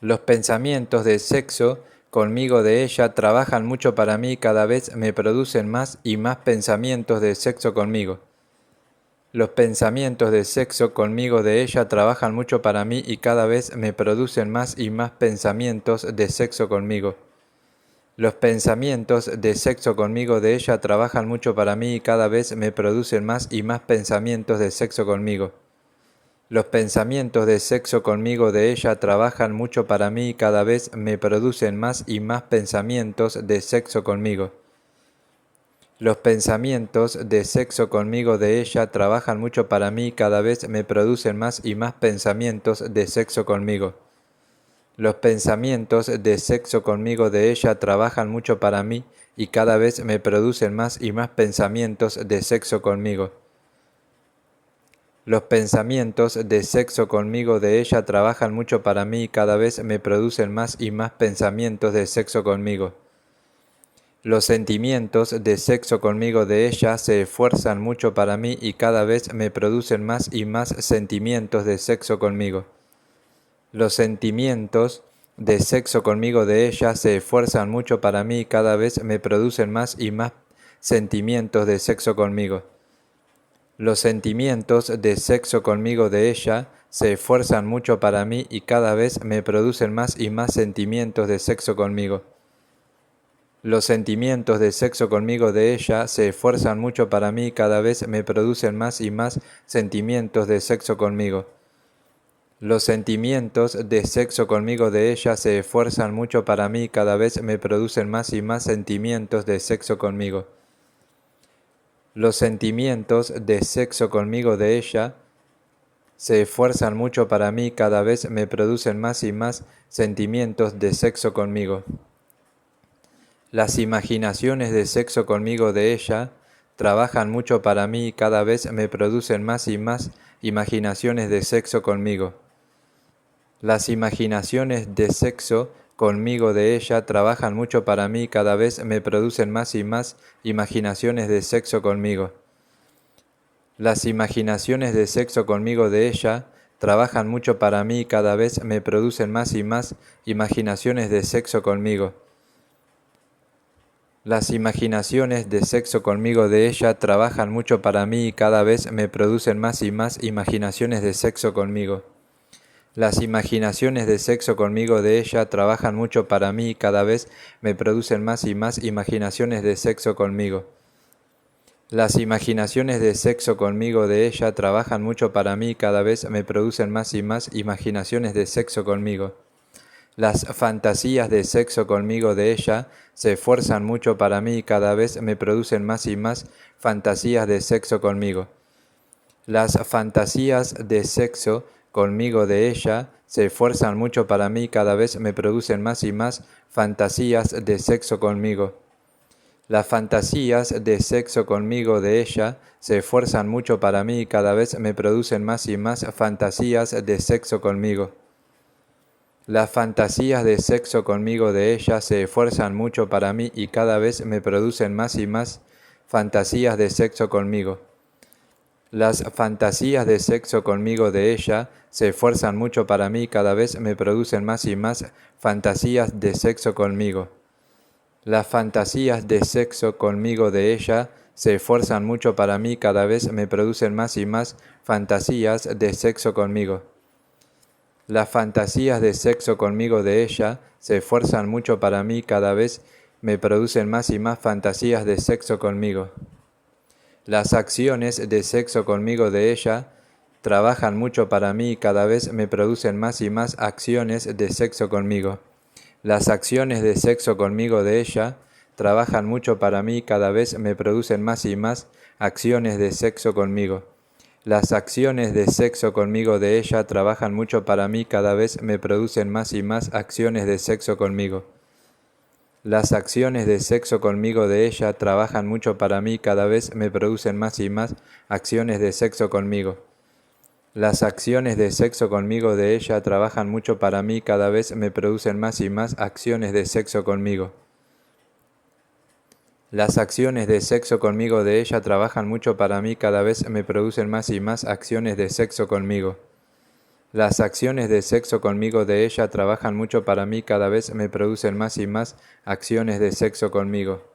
Los pensamientos de sexo conmigo de ella trabajan mucho para mí y cada vez me producen más y más pensamientos de sexo conmigo. Los pensamientos de sexo conmigo de ella trabajan mucho para mí y cada vez me producen más y más pensamientos de sexo conmigo. Los pensamientos de sexo conmigo de ella trabajan mucho para mí y cada vez me producen más y más pensamientos de sexo conmigo. Los pensamientos de sexo conmigo de ella trabajan mucho para mí y cada vez me producen más y más pensamientos de sexo conmigo. Los pensamientos de sexo conmigo de ella trabajan mucho para mí y cada vez me producen más y más pensamientos de sexo conmigo. Los pensamientos de sexo conmigo de ella trabajan mucho para mí y cada vez me producen más y más pensamientos de sexo conmigo. Los pensamientos de sexo conmigo de ella trabajan mucho para mí y cada vez me producen más y más pensamientos de sexo conmigo. Los sentimientos de sexo conmigo de ella se esfuerzan mucho para mí y cada vez me producen más y más sentimientos de sexo conmigo. Los sentimientos de sexo conmigo de ella se esfuerzan mucho para mí y cada vez me producen más y más sentimientos de sexo conmigo. Los sentimientos de sexo conmigo de ella se esfuerzan mucho para mí y cada vez me producen más y más sentimientos de sexo conmigo. Los sentimientos de sexo conmigo de ella se esfuerzan mucho para mí y cada vez me producen más y más sentimientos de sexo conmigo. Los sentimientos de sexo conmigo de ella se esfuerzan mucho para mí y cada vez me producen más y más sentimientos de sexo conmigo. Los sentimientos de sexo conmigo de ella se esfuerzan mucho para mí y cada vez me producen más y más sentimientos de sexo conmigo. Las imaginaciones de sexo conmigo de ella trabajan mucho para mí y cada vez me producen más y más imaginaciones de sexo conmigo. Las imaginaciones de sexo conmigo de ella trabajan mucho para mí y cada vez me producen más y más imaginaciones de sexo conmigo. Las imaginaciones de sexo conmigo de ella trabajan mucho para mí y cada vez me producen más y más imaginaciones de sexo conmigo. Las imaginaciones de sexo conmigo de ella trabajan mucho para mí y cada vez me producen más y más imaginaciones de sexo conmigo. Las imaginaciones de sexo conmigo de ella trabajan mucho para mí y cada vez me producen más y más imaginaciones de sexo conmigo. Las imaginaciones de sexo conmigo de ella trabajan mucho para mí y cada vez me producen más y más imaginaciones de sexo conmigo. Las fantasías de sexo conmigo de ella se esfuerzan mucho para mí y cada vez me producen más y más fantasías de sexo conmigo. Las fantasías de sexo conmigo de ella se esfuerzan mucho para mí y cada vez me producen más y más fantasías de sexo conmigo. Las fantasías de sexo conmigo de ella se esfuerzan mucho para mí y cada vez me producen más y más fantasías de sexo conmigo. Las fantasías de sexo conmigo de ella se esfuerzan mucho para mí y cada vez me producen más y más fantasías de sexo conmigo. Las fantasías de sexo conmigo de ella se esfuerzan mucho para mí y cada vez me producen más y más fantasías de sexo conmigo. Las fantasías de sexo conmigo de ella se esfuerzan mucho para mí y cada vez me producen más y más fantasías de sexo conmigo. Las fantasías de sexo conmigo de ella se esfuerzan mucho para mí y cada vez me producen más y más fantasías de sexo conmigo. Las acciones de sexo conmigo de ella trabajan mucho para mí y cada vez me producen más y más acciones de sexo conmigo. Las acciones de sexo conmigo de ella trabajan mucho para mí y cada vez me producen más y más acciones de sexo conmigo. Las acciones de sexo conmigo de ella trabajan mucho para mí, cada vez me producen más y más acciones de sexo conmigo. Las acciones de sexo conmigo de ella trabajan mucho para mí, cada vez me producen más y más acciones de sexo conmigo. Las acciones de sexo conmigo de ella trabajan mucho para mí, cada vez me producen más y más acciones de sexo conmigo. Las acciones de sexo conmigo de ella trabajan mucho para mí, cada vez me producen más y más acciones de sexo conmigo. Las acciones de sexo conmigo de ella trabajan mucho para mí, cada vez me producen más y más acciones de sexo conmigo.